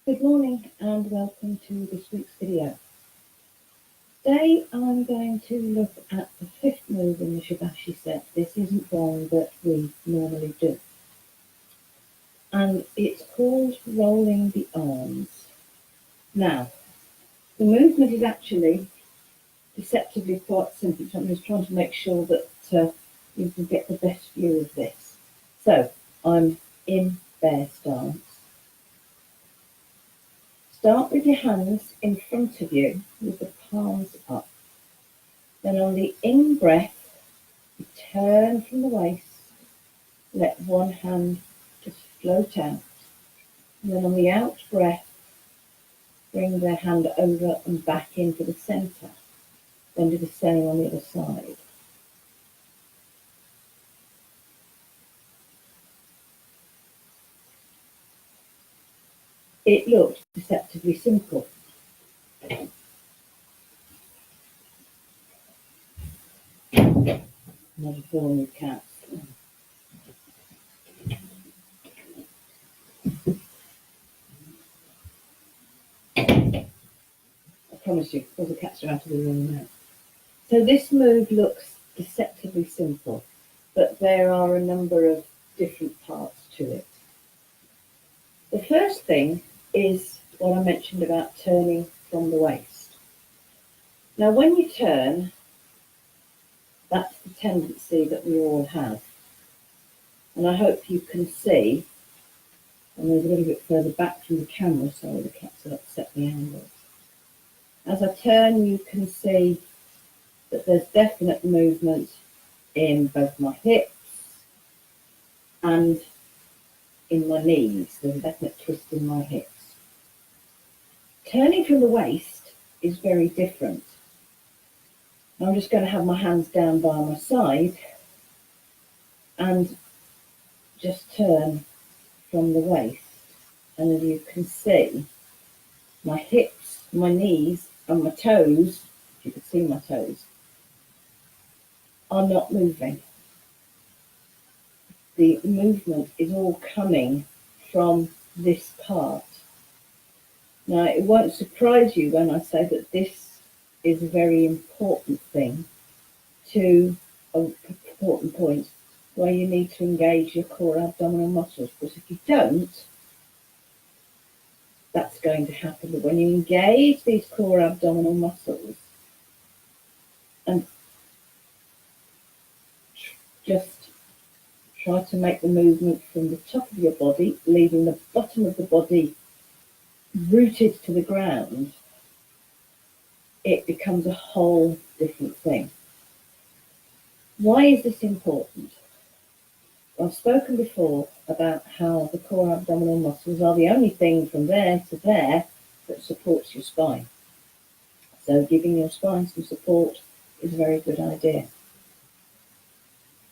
Good morning and welcome to this week's video. Today I'm going to look at the fifth move in the shibashi set. This isn't one that we normally do. And it's called rolling the arms. Now, the movement is actually deceptively quite simple. So I'm just trying to make sure that you can get the best view of this. So I'm in bear stance. Start with your hands in front of you with the palms up. Then on the in breath, you turn from the waist, let one hand just float out. And then on the out breath, bring the hand over and back into the centre. Then do the same on the other side. It looked deceptively simple. Another film with cats. I promise you, all the cats are out of the room now. So this move looks deceptively simple, but there are a number of different parts to it. The first thing is what I mentioned about turning from the waist. Now, when you turn, that's the tendency that we all have. And I hope you can see, and there's a little bit further back from the camera, so the cats have upset the angles. As I turn, you can see that there's definite movement in both my hips and in my knees. There's a definite twist in my hips. Turning from the waist is very different. I'm just going to have my hands down by my side and just turn from the waist. And as you can see, my hips, my knees and my toes, if you can see my toes, are not moving. The movement is all coming from this part. Now, it won't surprise you when I say that this is a very important thing to an important point where you need to engage your core abdominal muscles, because if you don't, that's going to happen. But when you engage these core abdominal muscles and just try to make the movement from the top of your body, leaving the bottom of the body rooted to the ground, it becomes a whole different thing. Why is this important? I've spoken before about how the core abdominal muscles are the only thing from there to there that supports your spine. So giving your spine some support is a very good idea.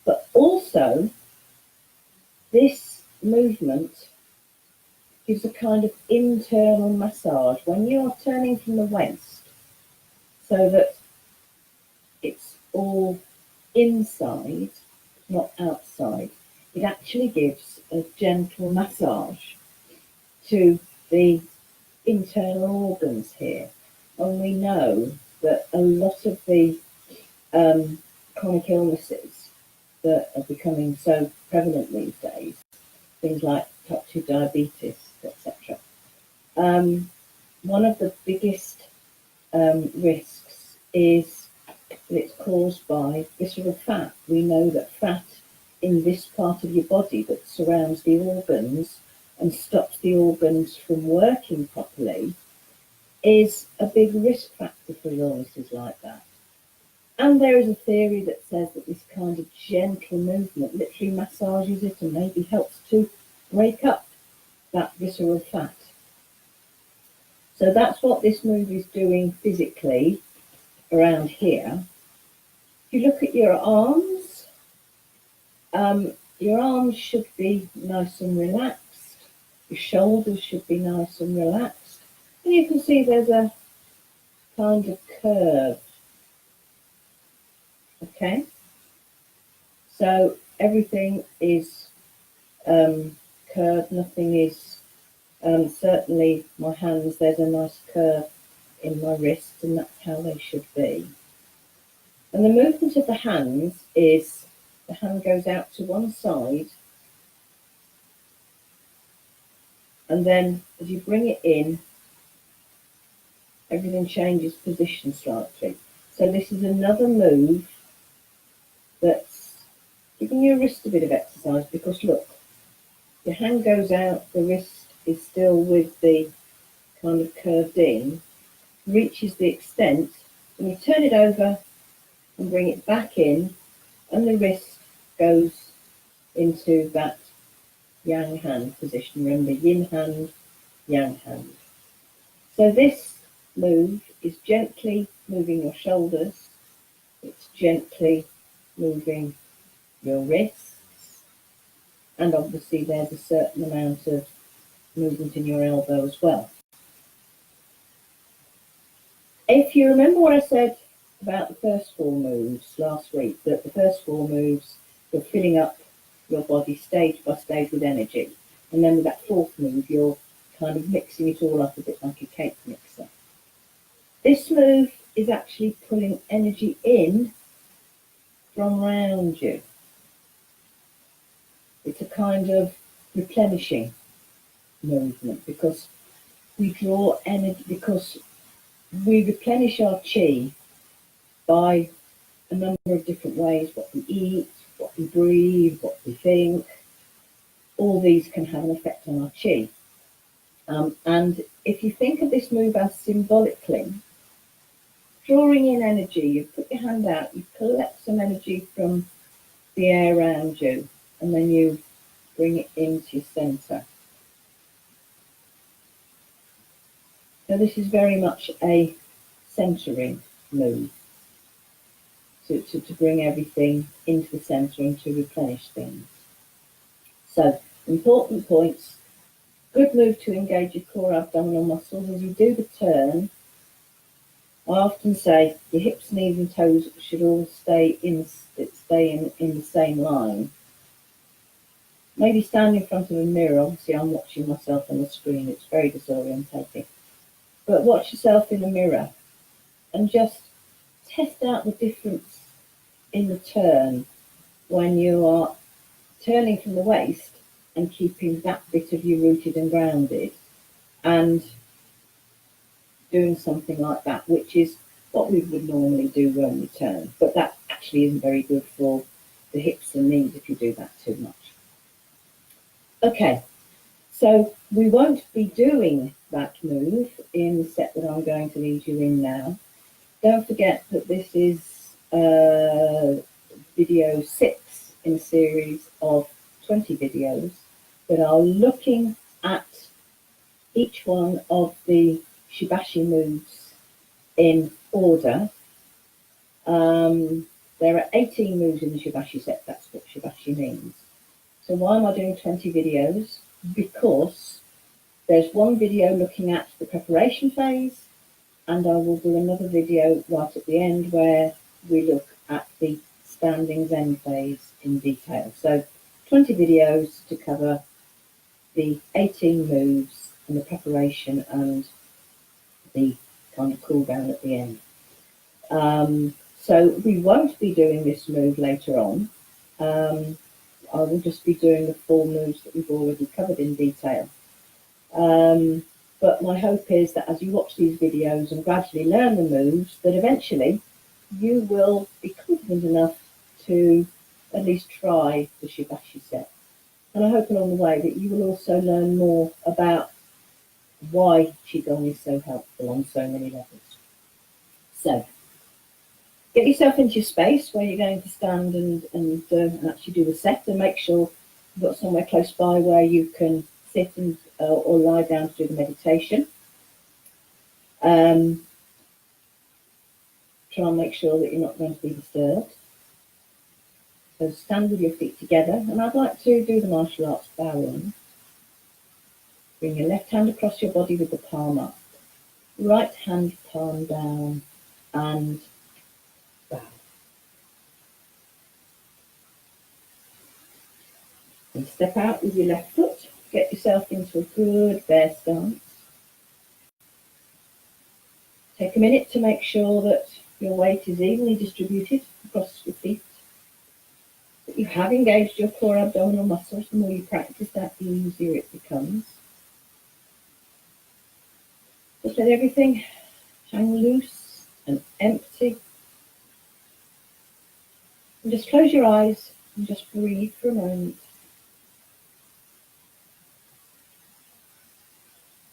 But also, this movement gives a kind of internal massage when you are turning from the waist, so that it's all inside, not outside. It actually gives a gentle massage to the internal organs here. And we know that a lot of the chronic illnesses that are becoming so prevalent these days, things like type 2 diabetes, etc. One of the biggest risks is that it's caused by visceral fat. We know that fat in this part of your body that surrounds the organs and stops the organs from working properly is a big risk factor for illnesses like that. And there is a theory that says that this kind of gentle movement literally massages it and maybe helps to break up that visceral fat. So that's what this move is doing physically around here. If you look at your arms should be nice and relaxed. Your shoulders should be nice and relaxed. And you can see there's a kind of curve. Okay? So everything is curved, nothing is Certainly my hands, there's a nice curve in my wrists, and that's how they should be. And the movement of the hands is the hand goes out to one side, and then as you bring it in, everything changes position slightly. So this is another move that's giving your wrist a bit of exercise, because look, your hand goes out, the wrist is still with the kind of curved in, reaches the extent, and you turn it over and bring it back in, and the wrist goes into that yang hand position. Remember, yin hand, yang hand. So this move is gently moving your shoulders, it's gently moving your wrists, and obviously there's a certain amount of movement in your elbow as well. If you remember what I said about the first four moves last week, that the first four moves, you're filling up your body stage by stage with energy. And then with that fourth move, you're kind of mixing it all up a bit like a cake mixer. This move is actually pulling energy in from around you. It's a kind of replenishing movement, because we draw energy, because we replenish our chi by a number of different ways: what we eat, what we breathe, what we think. All these can have an effect on our chi. And if you think of this move as symbolically drawing in energy, you put your hand out, you collect some energy from the air around you, and then you bring it into your centre. So this is very much a centering move, to bring everything into the centre and to replenish things. So, important points. Good move to engage your core abdominal muscles. As you do the turn, I often say your hips, knees and toes should all stay in the same line. Maybe stand in front of a mirror. Obviously I'm watching myself on the screen, it's very disorientating. But watch yourself in the mirror and just test out the difference in the turn when you are turning from the waist and keeping that bit of you rooted and grounded, and doing something like that, which is what we would normally do when we turn. But that actually isn't very good for the hips and knees if you do that too much. Okay, so we won't be doing that move in the set that I'm going to lead you in now. Don't forget that this is video 6 in a series of 20 videos that are looking at each one of the shibashi moves in order. There are 18 moves in the shibashi set, that's what shibashi means. So why am I doing 20 videos? Because there's one video looking at the preparation phase, and I will do another video right at the end where we look at the standing zen phase in detail. So 20 videos to cover the 18 moves and the preparation and the kind of cool down at the end. So we won't be doing this move later on. I will just be doing the 4 moves that we've already covered in detail. But my hope is that as you watch these videos and gradually learn the moves, that eventually you will be confident enough to at least try the shibashi set. And I hope along the way that you will also learn more about why Qigong is so helpful on so many levels. So, get yourself into your space where you're going to stand and actually do the set, and make sure you've got somewhere close by where you can sit and or lie down to do the meditation. Try and make sure that you're not going to be disturbed. So stand with your feet together, and I'd like to do the martial arts bowing. Bring your left hand across your body with the palm up, right hand palm down, and bow. And step out with your left foot, Get yourself into a good bear stance. Take a minute to make sure that your weight is evenly distributed across your feet. That you have engaged your core abdominal muscles. The more you practice that, the easier it becomes. Just let everything hang loose and empty. And just close your eyes and just breathe for a moment.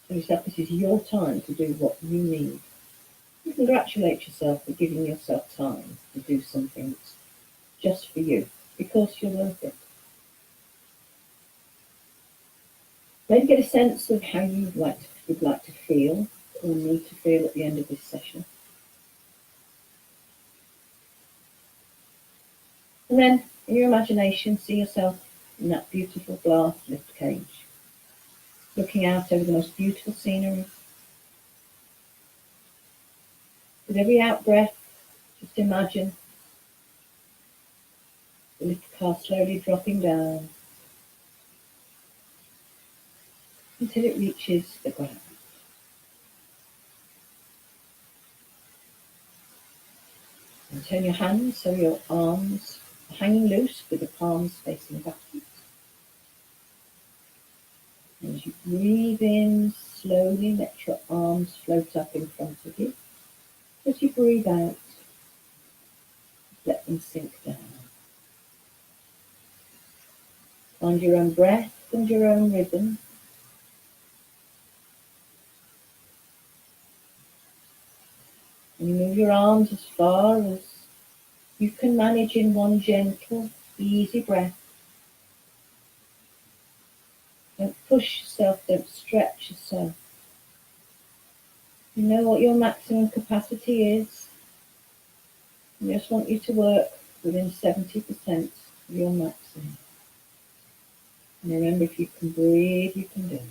Tell yourself this is your time to do what you need. You congratulate yourself for giving yourself time to do something that's just for you, because you're worth it. Maybe get a sense of how you would like to feel or need to feel at the end of this session. And then, in your imagination, see yourself in that beautiful glass lift cage, looking out over the most beautiful scenery. With every out-breath, just imagine the lift car slowly dropping down until it reaches the ground. And turn your hands so your arms are hanging loose with the palms facing backwards. And as you breathe in, slowly let your arms float up in front of you. As you breathe out, let them sink down. Find your own breath and your own rhythm. And you move your arms as far as you can manage in one gentle, easy breath. Don't push yourself, don't stretch yourself. You know what your maximum capacity is. I just want you to work within 70% of your maximum. And remember, if you can breathe, you can do it.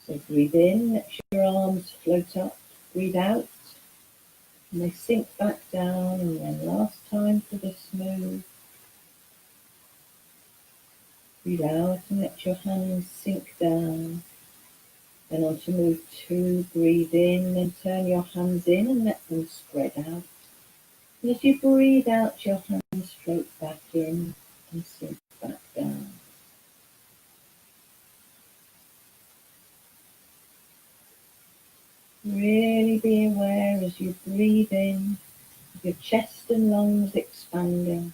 So breathe in, let your arms float up. Breathe out, and they sink back down. And then last time for this move. Breathe out and let your hands sink down. Then on to move 2, breathe in and turn your hands in and let them spread out. And as you breathe out, your hands float back in and sink back down. Really be aware as you breathe in, of your chest and lungs expanding.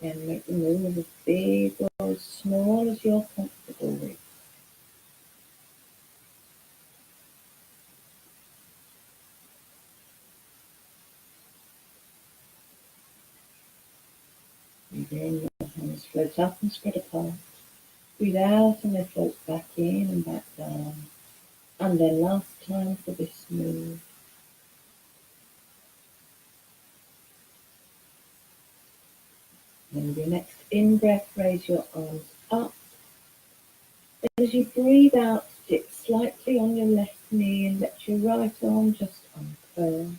Then make the move as big or as small as you're comfortable with. Breathe in, your hands float up and spread apart. Breathe out and they float back in and back down. And then last time for this move. And with your next in-breath, raise your arms up. As you breathe out, dip slightly on your left knee and let your right arm just uncurl.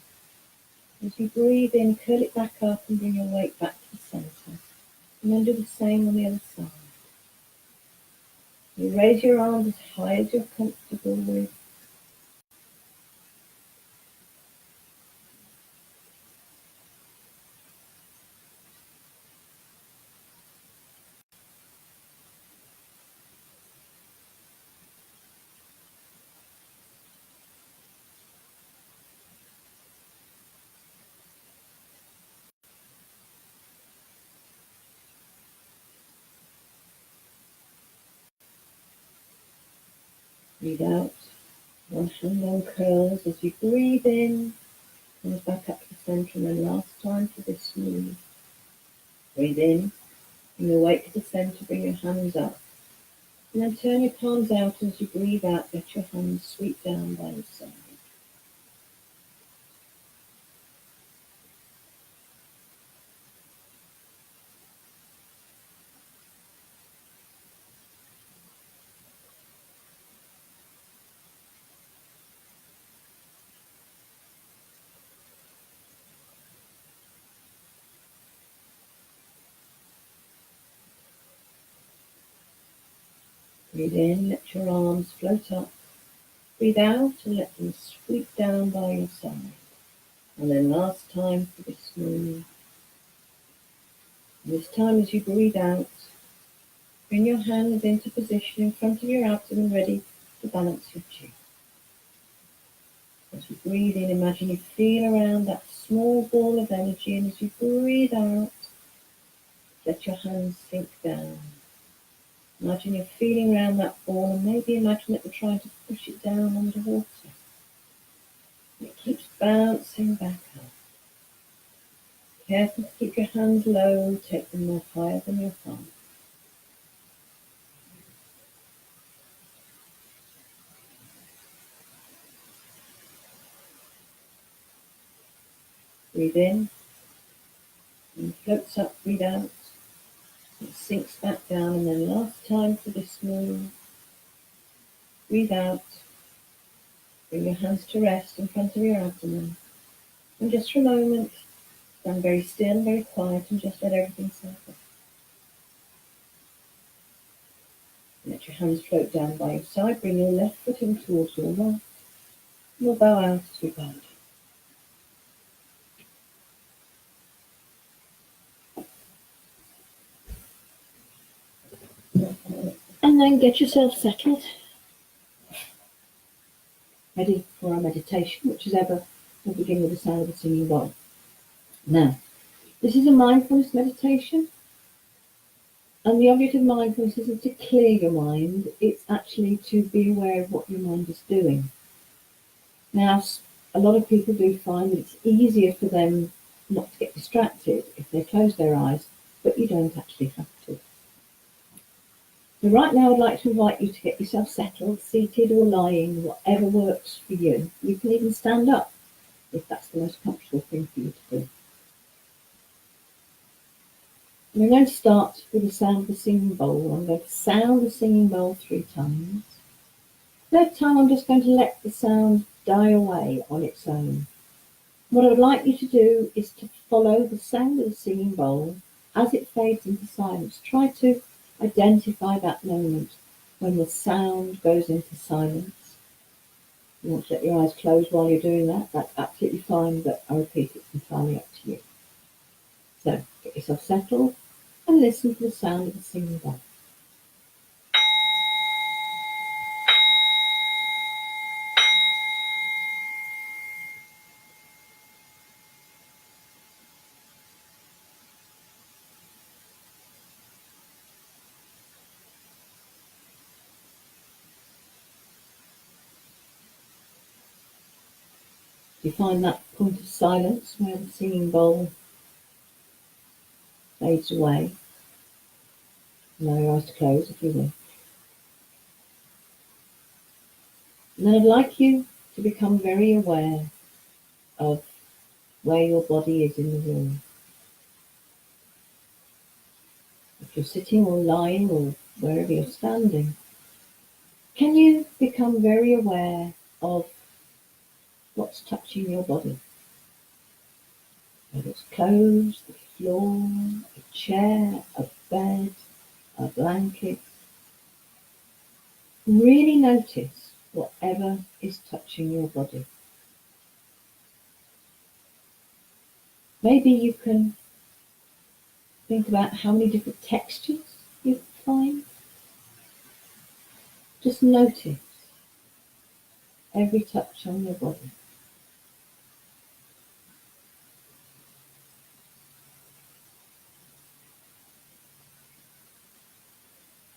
As you breathe in, curl it back up and bring your weight back to the centre. And then do the same on the other side. You raise your arms as high as you're comfortable with. Breathe out. One hand on curls as you breathe in. Comes back up to the centre, and then last time for this move. Breathe in. Bring your weight to the centre. Bring your hands up. And then turn your palms out as you breathe out. Let your hands sweep down by your side. Breathe in, let your arms float up. Breathe out and let them sweep down by your side. And then last time for this move. This time as you breathe out, bring your hands into position in front of your abdomen, ready to balance your chin. As you breathe in, imagine you feel around that small ball of energy, and as you breathe out, let your hands sink down. Imagine you're feeling around that ball, and maybe imagine that you're trying to push it down underwater. And it keeps bouncing back up. Careful to keep your hands low and take them no higher than your thumb. Breathe in, and it floats up, breathe out. It sinks back down, and then last time for this move. Breathe out. Bring your hands to rest in front of your abdomen. And just for a moment, stand very still and very quiet and just let everything settle. Let your hands float down by your side. Bring your left foot in towards your right. We'll bow out as we bow down. And then get yourself settled. Ready for our meditation, which is ever we'll begin with the sound of the singing bowl. Now, this is a mindfulness meditation. And the object of mindfulness isn't to clear your mind, it's actually to be aware of what your mind is doing. Now, a lot of people do find that it's easier for them not to get distracted if they close their eyes, but you don't actually have to. So right now I'd like to invite you to get yourself settled, seated or lying, whatever works for you. You can even stand up if that's the most comfortable thing for you to do. We're going to start with the sound of the singing bowl. I'm going to sound the singing bowl 3 times. Third time I'm just going to let the sound die away on its own. What I would like you to do is to follow the sound of the singing bowl as it fades into silence. Try to identify that moment when the sound goes into silence. You want to let your eyes close while you're doing that, that's absolutely fine, but I repeat, it's entirely up to you. So get yourself settled and listen to the sound of the singing bowl. You find that point of silence where the singing bowl fades away. Allow your eyes to close if you will. And then I'd like you to become very aware of where your body is in the room. If you're sitting or lying or wherever you're standing, can you become very aware of what's touching your body? Whether it's clothes, the floor, a chair, a bed, a blanket. Really notice whatever is touching your body. Maybe you can think about how many different textures you find. Just notice every touch on your body.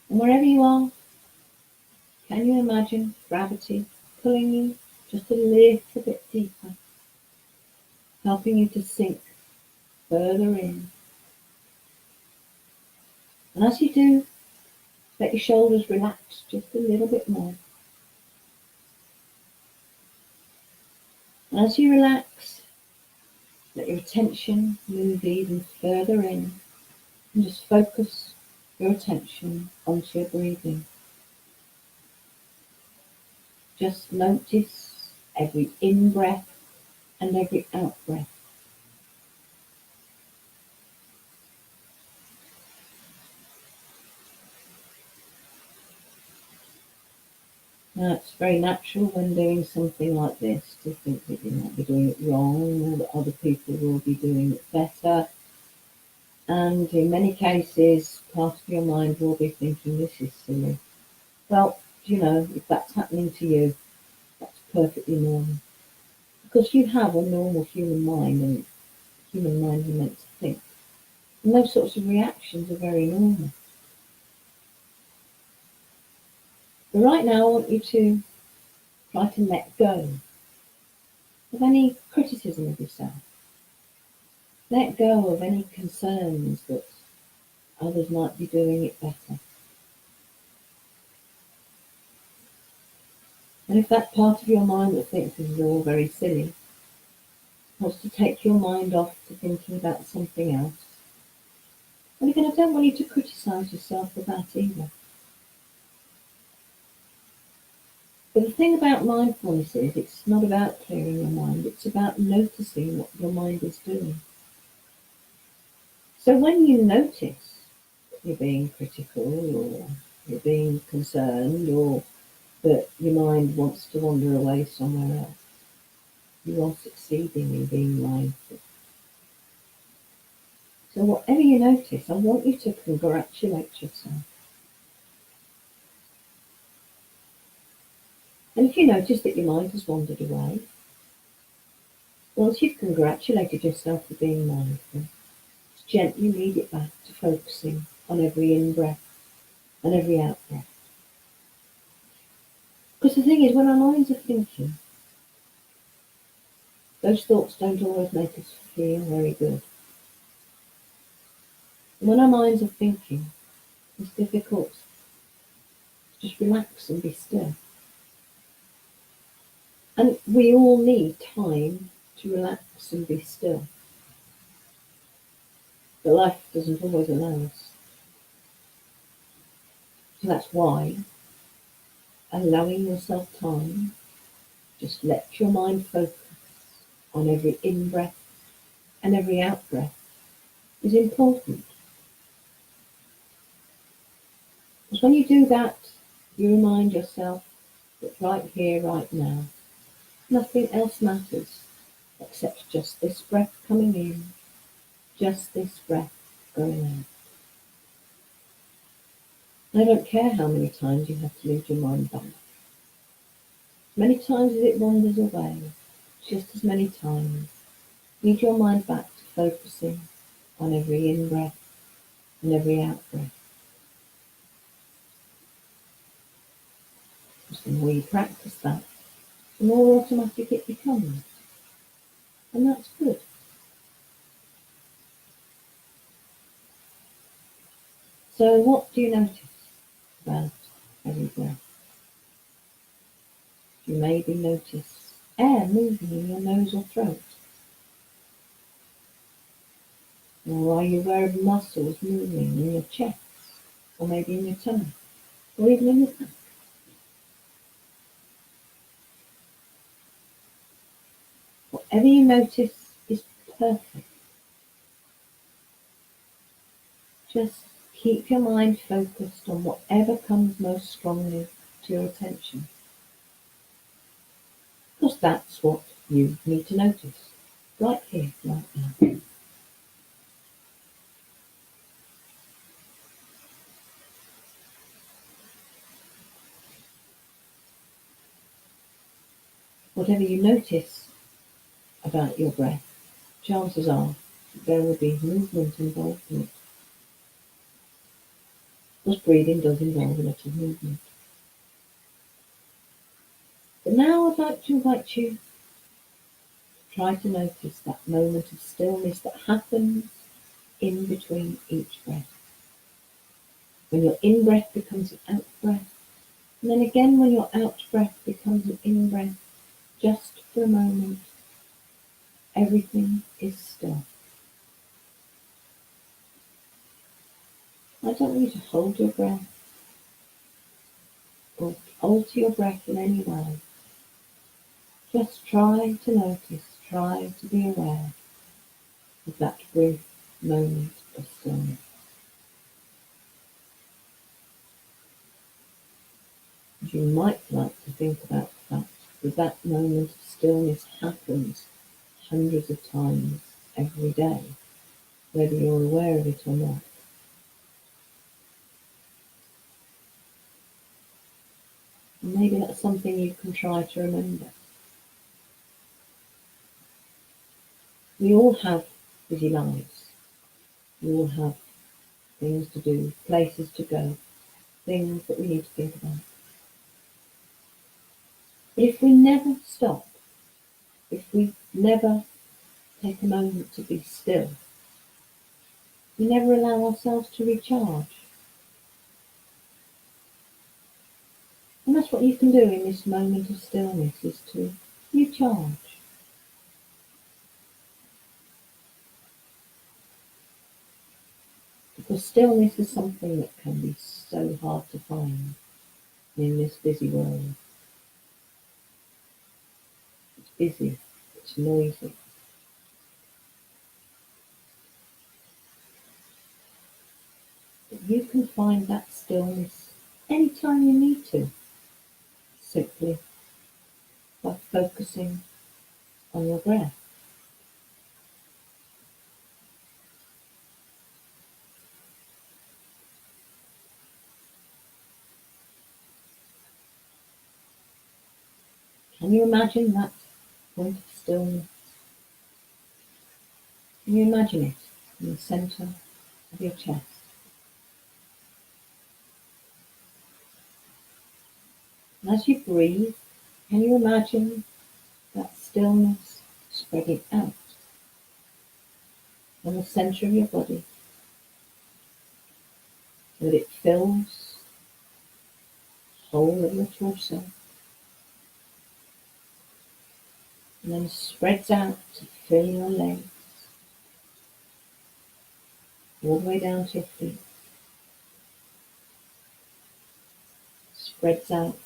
And wherever you are, can you imagine gravity pulling you just a little bit deeper, helping you to sink further in? And as you do, let your shoulders relax just a little bit more. And as you relax, let your attention move even further in and just focus your attention onto your breathing. Just notice every in-breath and every out-breath. Now, it's very natural when doing something like this to think that you might be doing it wrong or that other people will be doing it better. And in many cases, part of your mind will be thinking, this is silly. Well, if that's happening to you, that's perfectly normal. Because you have a normal human mind, and human minds are meant to think. And those sorts of reactions are very normal. But right now, I want you to try to let go of any criticism of yourself. Let go of any concerns that others might be doing it better. And if that part of your mind that thinks this is all very silly wants to take your mind off to thinking about something else, and again, I don't want you to criticise yourself for that either. But the thing about mindfulness is it's not about clearing your mind, it's about noticing what your mind is doing. So when you notice you're being critical or you're being concerned or that your mind wants to wander away somewhere else, you are succeeding in being mindful. So whatever you notice, I want you to congratulate yourself. And if you notice that your mind has wandered away, once you've congratulated yourself for being mindful, gently lead it back to focusing on every in-breath and every out-breath. Because the thing is, when our minds are thinking, those thoughts don't always make us feel very good. And when our minds are thinking, it's difficult to just relax and be still. And we all need time to relax and be still. But life doesn't always allow us. So that's why allowing yourself time, just let your mind focus on every in-breath and every out-breath is important. Because when you do that, you remind yourself that right here, right now, nothing else matters except just this breath coming in, just this breath going out. And I don't care how many times you have to lead your mind back. Many times as it wanders away, just as many times, lead your mind back to focusing on every in-breath and every out-breath. Because the more you practice that, the more automatic it becomes. And that's good. So what do you notice about every breath? You maybe notice air moving in your nose or throat. Or are you aware of muscles moving in your chest? Or maybe in your tummy? Or even in your back? Whatever you notice is perfect. Just keep your mind focused on whatever comes most strongly to your attention. Because that's what you need to notice. Right here, right now. Whatever you notice about your breath, chances are there will be movement involved in it. Because breathing does involve a lot of movement. But now I'd like to invite you to try to notice that moment of stillness that happens in between each breath. When your in-breath becomes an out-breath, and then again when your out-breath becomes an in-breath, just for a moment, everything is still. I don't want you to hold your breath or alter your breath in any way. Just try to notice, try to be aware of that brief moment of stillness. You might like to think about the fact that that moment of stillness happens hundreds of times every day, whether you're aware of it or not. And maybe that's something you can try to remember. We all have busy lives. We all have things to do, places to go, things that we need to think about. But if we never stop, if we never take a moment to be still, we never allow ourselves to recharge. And that's what you can do in this moment of stillness, is to recharge. Because stillness is something that can be so hard to find in this busy world. It's busy, it's noisy. But you can find that stillness anytime you need to, simply by focusing on your breath. Can you imagine that point of stillness? Can you imagine it in the centre of your chest? And as you breathe, can you imagine that stillness spreading out from the centre of your body, so that it fills the whole of your torso, and then spreads out to fill your legs, all the way down to your feet, spreads out,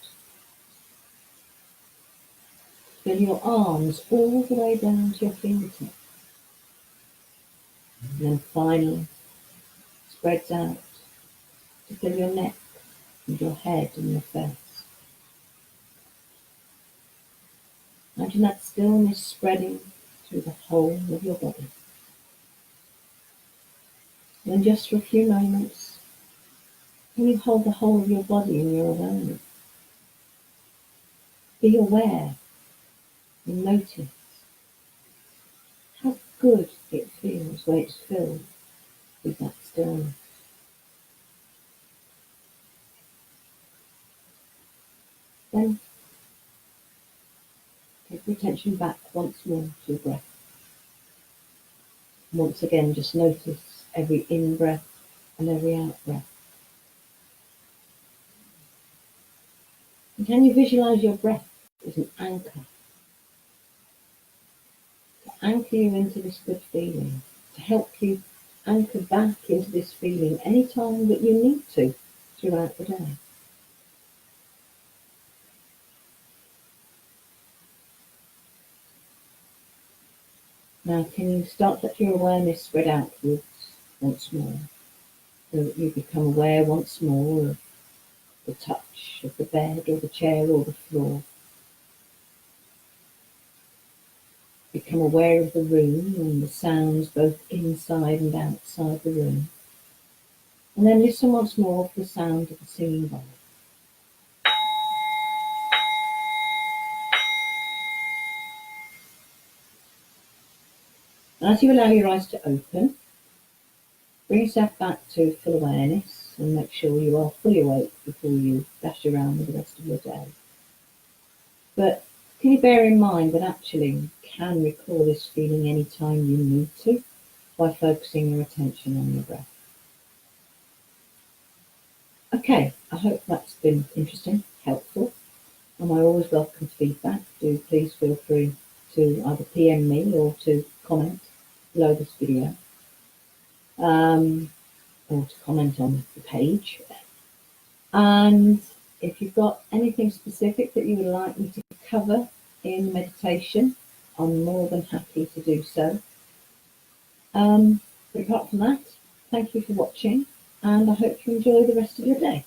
fill your arms all the way down to your fingertips, and then finally spreads out to fill your neck and your head and your face. Imagine that stillness spreading through the whole of your body. And then just for a few moments, can you hold the whole of your body in your awareness? Be aware and notice how good it feels when it's filled with that stillness. Then take your attention back once more to your breath. Once again, just notice every in-breath and every out-breath. And can you visualize your breath as an anchor? To anchor you into this good feeling, to help you anchor back into this feeling any time that you need to throughout the day. Now, can you start to let your awareness spread outwards once more, so that you become aware once more of the touch of the bed or the chair or the floor. Become aware of the room and the sounds both inside and outside the room. And then listen once more for the sound of the singing bowl. As you allow your eyes to open, bring yourself back to full awareness and make sure you are fully awake before you dash around with the rest of your day. But can you bear in mind that actually you can recall this feeling anytime you need to by focusing your attention on your breath. Okay, I hope that's been interesting, helpful, and I always welcome feedback. Do please feel free to either PM me or to comment below this video, or to comment on the page. And if you've got anything specific that you would like me to cover in meditation, I'm more than happy to do so. But apart from that, thank you for watching, and I hope you enjoy the rest of your day.